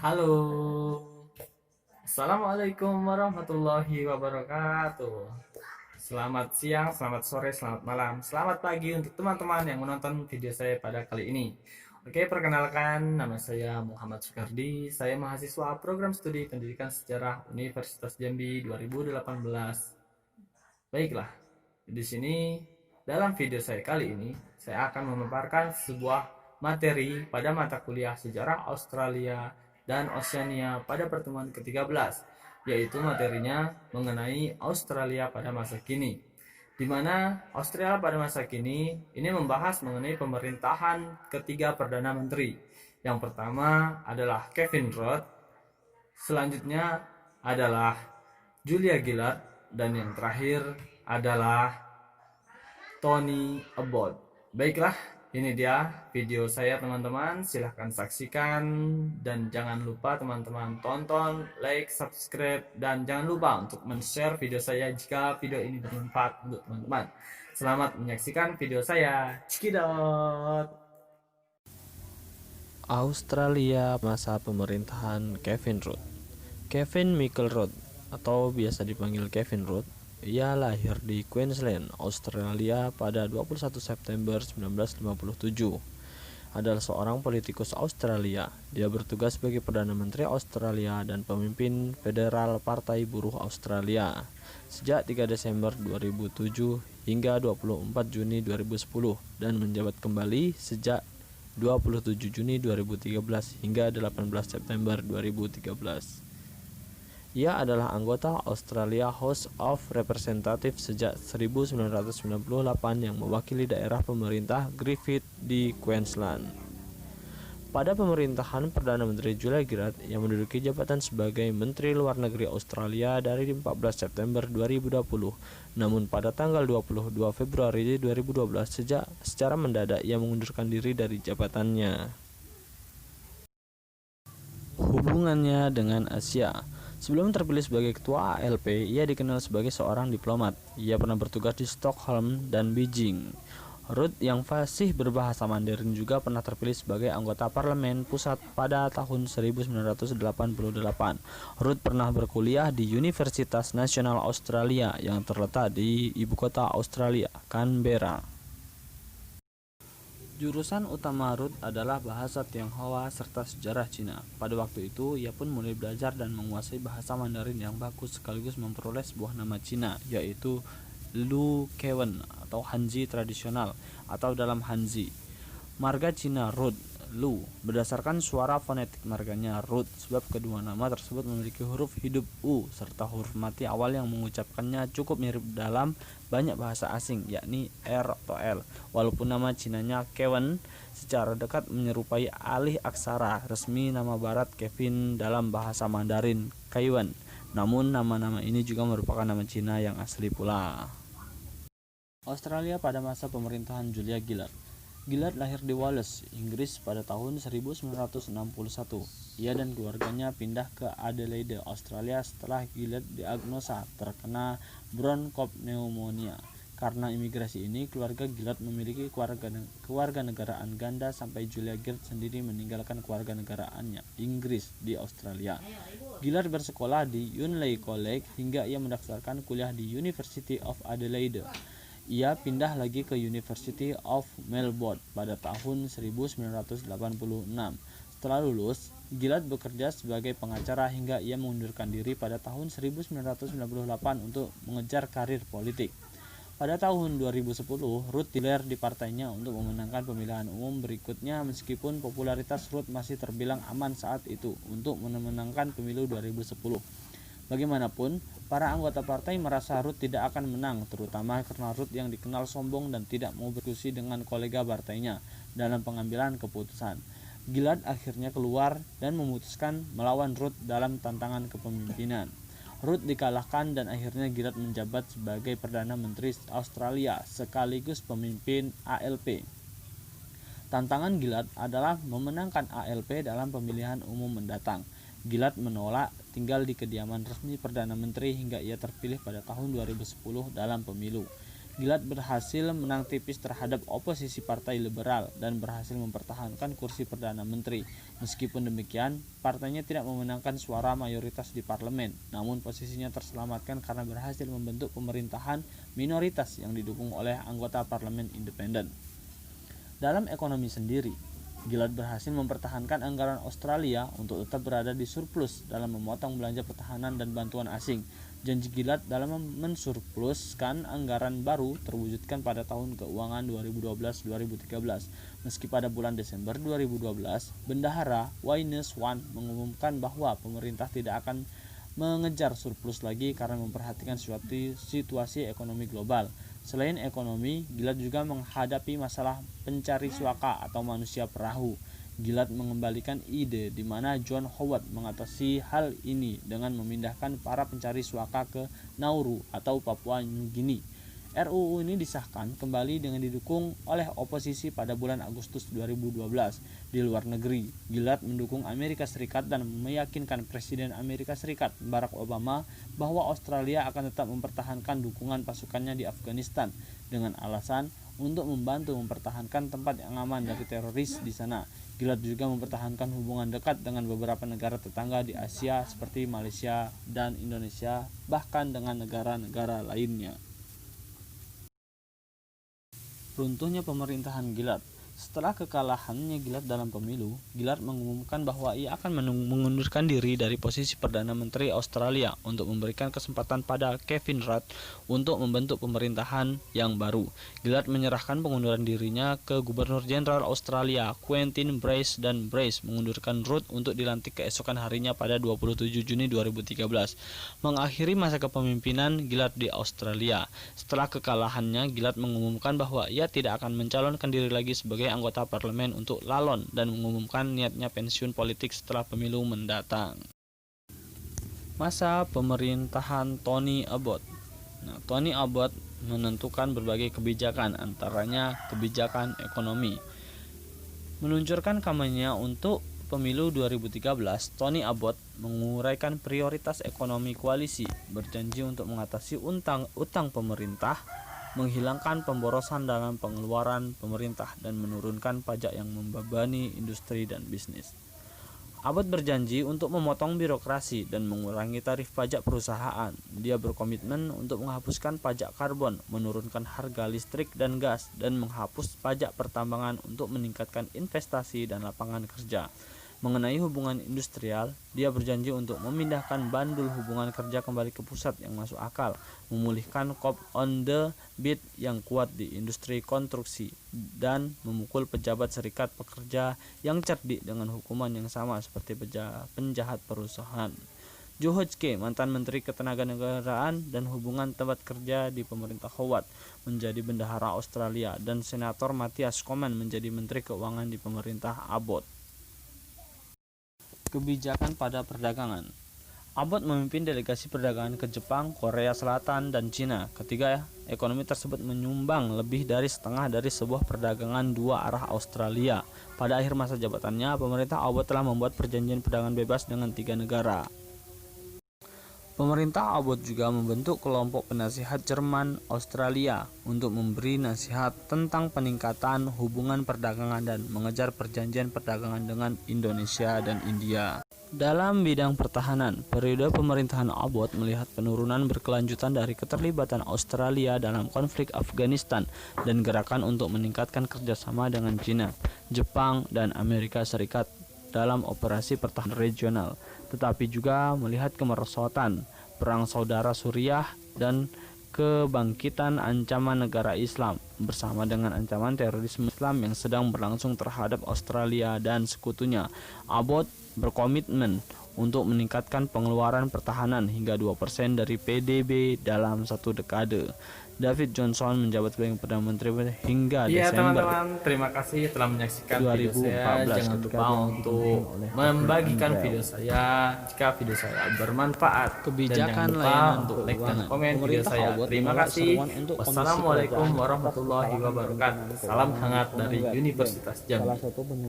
Halo, Assalamualaikum warahmatullahi wabarakatuh. Selamat siang, selamat sore, selamat malam, selamat pagi untuk teman-teman yang menonton video saya pada kali ini. Oke, perkenalkan, nama saya Muhammad Sukardi. Saya mahasiswa program studi Pendidikan Sejarah Universitas Jambi 2018. Baiklah, di sini dalam video saya kali ini, saya akan memaparkan sebuah materi pada mata kuliah Sejarah Australia dan Oceania pada pertemuan ke-13, yaitu materinya mengenai Australia pada masa kini. Di mana Australia pada masa kini ini membahas mengenai pemerintahan ketiga Perdana Menteri. Yang pertama adalah Kevin Rudd, selanjutnya adalah Julia Gillard, dan yang terakhir adalah Tony Abbott. Baiklah, ini dia video saya teman-teman. Silahkan saksikan dan jangan lupa teman-teman tonton, like, subscribe, dan jangan lupa untuk men-share video saya jika video ini bermanfaat untuk teman-teman. Selamat menyaksikan video saya. Cekidot. Australia masa pemerintahan Kevin Rudd. Kevin Michael Rudd atau biasa dipanggil Kevin Rudd, ia lahir di Queensland, Australia pada 21 September 1957. Adalah seorang politikus Australia. Dia bertugas sebagai Perdana Menteri Australia dan pemimpin Federal Partai Buruh Australia sejak 3 Desember 2007 hingga 24 Juni 2010 dan menjabat kembali sejak 27 Juni 2013 hingga 18 September 2013. Ia adalah anggota Australia House of Representatives sejak 1998 yang mewakili daerah pemerintah Griffith di Queensland. Pada pemerintahan Perdana Menteri Julia Gillard yang menduduki jabatan sebagai Menteri Luar Negeri Australia dari 14 September 2020, namun pada tanggal 22 Februari 2012 secara mendadak ia mengundurkan diri dari jabatannya. Hubungannya dengan Asia. Sebelum terpilih sebagai ketua ALP, ia dikenal sebagai seorang diplomat. Ia pernah bertugas di Stockholm dan Beijing. Rudd yang fasih berbahasa Mandarin juga pernah terpilih sebagai anggota parlemen pusat pada tahun 1988. Rudd pernah berkuliah di Universitas Nasional Australia yang terletak di ibu kota Australia, Canberra. Jurusan utama Rudd adalah bahasa Tionghoa serta sejarah Cina. Pada waktu itu, ia pun mulai belajar dan menguasai bahasa Mandarin yang bagus sekaligus memperoleh sebuah nama Cina, yaitu Lu Kewen atau Hanzi tradisional atau dalam Hanzi. Marga Cina Rudd, Lu, berdasarkan suara fonetik marganya Rudd, sebab kedua nama tersebut memiliki huruf hidup U serta huruf mati awal yang mengucapkannya cukup mirip dalam banyak bahasa asing, yakni R atau L. Walaupun nama Cinanya Kewen secara dekat menyerupai alih aksara resmi nama barat Kevin dalam bahasa Mandarin, Kaiwan. Namun nama-nama ini juga merupakan nama Cina yang asli pula. Australia pada masa pemerintahan Julia Gillard. Gillard lahir di Wales, Inggris pada tahun 1961. Ia dan keluarganya pindah ke Adelaide, Australia setelah Gillard diagnosa terkena bronkopneumonia. Karena imigrasi ini, keluarga Gillard memiliki kewarganegaraan ganda sampai Julia Gillard sendiri meninggalkan kewarganegaraannya Inggris di Australia. Gillard bersekolah di Unley College hingga ia mendaftarkan kuliah di University of Adelaide. Ia pindah lagi ke University of Melbourne pada tahun 1986. Setelah lulus, Gillard bekerja sebagai pengacara hingga ia mengundurkan diri pada tahun 1998 untuk mengejar karir politik. Pada tahun 2010, Rudd diler di partainya untuk memenangkan pemilihan umum berikutnya meskipun popularitas Rudd masih terbilang aman saat itu untuk memenangkan pemilu 2010. Bagaimanapun, para anggota partai merasa Rudd tidak akan menang, terutama karena Rudd yang dikenal sombong dan tidak mau berdiskusi dengan kolega partainya dalam pengambilan keputusan. Gillard akhirnya keluar dan memutuskan melawan Rudd dalam tantangan kepemimpinan. Rudd dikalahkan dan akhirnya Gillard menjabat sebagai Perdana Menteri Australia sekaligus pemimpin ALP. Tantangan Gillard adalah memenangkan ALP dalam pemilihan umum mendatang. Gillard menolak tinggal di kediaman resmi Perdana Menteri hingga ia terpilih pada tahun 2010 dalam pemilu. Gillard berhasil menang tipis terhadap oposisi Partai Liberal dan berhasil mempertahankan kursi Perdana Menteri. Meskipun demikian, partainya tidak memenangkan suara mayoritas di parlemen, namun posisinya terselamatkan karena berhasil membentuk pemerintahan minoritas yang didukung oleh anggota parlemen independen. Dalam ekonomi sendiri, Gillard berhasil mempertahankan anggaran Australia untuk tetap berada di surplus dalam memotong belanja pertahanan dan bantuan asing. Janji Gillard dalam mensurpluskan anggaran baru terwujudkan pada tahun keuangan 2012-2013. Meski pada bulan Desember 2012, Bendahara Wayne Swan mengumumkan bahwa pemerintah tidak akan mengejar surplus lagi karena memperhatikan situasi ekonomi global. Selain ekonomi, Gillard juga menghadapi masalah pencari suaka atau manusia perahu. Gillard mengembalikan ide di mana John Howard mengatasi hal ini dengan memindahkan para pencari suaka ke Nauru atau Papua New Guinea. RUU ini disahkan kembali dengan didukung oleh oposisi pada bulan Agustus 2012. Di luar negeri, Gillard mendukung Amerika Serikat dan meyakinkan Presiden Amerika Serikat Barack Obama bahwa Australia akan tetap mempertahankan dukungan pasukannya di Afghanistan dengan alasan untuk membantu mempertahankan tempat yang aman dari teroris di sana. Gillard juga mempertahankan hubungan dekat dengan beberapa negara tetangga di Asia seperti Malaysia dan Indonesia, bahkan dengan negara-negara lainnya. Runtuhnya pemerintahan Gillard. Setelah kekalahannya Gillard dalam pemilu, Gillard mengumumkan bahwa ia akan mengundurkan diri dari posisi Perdana Menteri Australia untuk memberikan kesempatan pada Kevin Rudd untuk membentuk pemerintahan yang baru. Gillard menyerahkan pengunduran dirinya ke Gubernur Jenderal Australia, Quentin Bryce, dan Bryce mengundurkan Rudd untuk dilantik keesokan harinya pada 27 Juni 2013, mengakhiri masa kepemimpinan Gillard di Australia. Setelah kekalahannya, Gillard mengumumkan bahwa ia tidak akan mencalonkan diri lagi sebagai anggota parlemen untuk Lalon dan mengumumkan niatnya pensiun politik setelah pemilu mendatang. Masa pemerintahan Tony Abbott. Tony Abbott menentukan berbagai kebijakan, antaranya kebijakan ekonomi. Meluncurkan kampanye untuk pemilu 2013, Tony Abbott menguraikan prioritas ekonomi koalisi, berjanji untuk mengatasi utang pemerintah, menghilangkan pemborosan dalam pengeluaran pemerintah, dan menurunkan pajak yang membebani industri dan bisnis. Abbott berjanji untuk memotong birokrasi dan mengurangi tarif pajak perusahaan. Dia berkomitmen untuk menghapuskan pajak karbon, menurunkan harga listrik dan gas, dan menghapus pajak pertambangan untuk meningkatkan investasi dan lapangan kerja. Mengenai hubungan industrial, dia berjanji untuk memindahkan bandul hubungan kerja kembali ke pusat yang masuk akal, memulihkan cop on the beat yang kuat di industri konstruksi, dan memukul pejabat serikat pekerja yang cerdik dengan hukuman yang sama seperti penjahat perusahaan. Joe Hodgkin, mantan Menteri Ketenaganegaraan dan Hubungan Tempat Kerja di pemerintah Howard, menjadi bendahara Australia, dan Senator Matthias Coman menjadi Menteri Keuangan di pemerintah Abbott. Kebijakan pada perdagangan. Abbott memimpin delegasi perdagangan ke Jepang, Korea Selatan, dan Cina. Ketiga ekonomi tersebut menyumbang lebih dari setengah dari sebuah perdagangan dua arah Australia. Pada akhir masa jabatannya, pemerintah Abbott telah membuat perjanjian perdagangan bebas dengan 3 negara. Pemerintah Abbott juga membentuk kelompok penasihat Jerman Australia untuk memberi nasihat tentang peningkatan hubungan perdagangan dan mengejar perjanjian perdagangan dengan Indonesia dan India. Dalam bidang pertahanan, periode pemerintahan Abbott melihat penurunan berkelanjutan dari keterlibatan Australia dalam konflik Afghanistan dan gerakan untuk meningkatkan kerjasama dengan China, Jepang, dan Amerika Serikat dalam operasi pertahanan regional, tetapi juga melihat kemerosotan, perang saudara Suriah, dan kebangkitan ancaman negara Islam bersama dengan ancaman terorisme Islam yang sedang berlangsung terhadap Australia dan sekutunya. Abbott berkomitmen untuk meningkatkan pengeluaran pertahanan hingga 2% dari PDB dalam 1 dekade. David Johnson menjabat sebagai Perdana Menteri hingga Iya Desember teman-teman, terima kasih telah menyaksikan video 2014 saya. Jangan ketika lupa untuk membagikan video saya jika video saya bermanfaat. Dan Kebijakan jangan lupa layanan untuk like dan keuangan. komen video Pemerintah saya. Abbott Terima menolak kasih. seruan untuk Komisi Wassalamualaikum Kerajaan warahmatullahi atas wabarakatuh. kesalahan Salam hangat keuangan dari negara. Universitas Jambi. Salah satu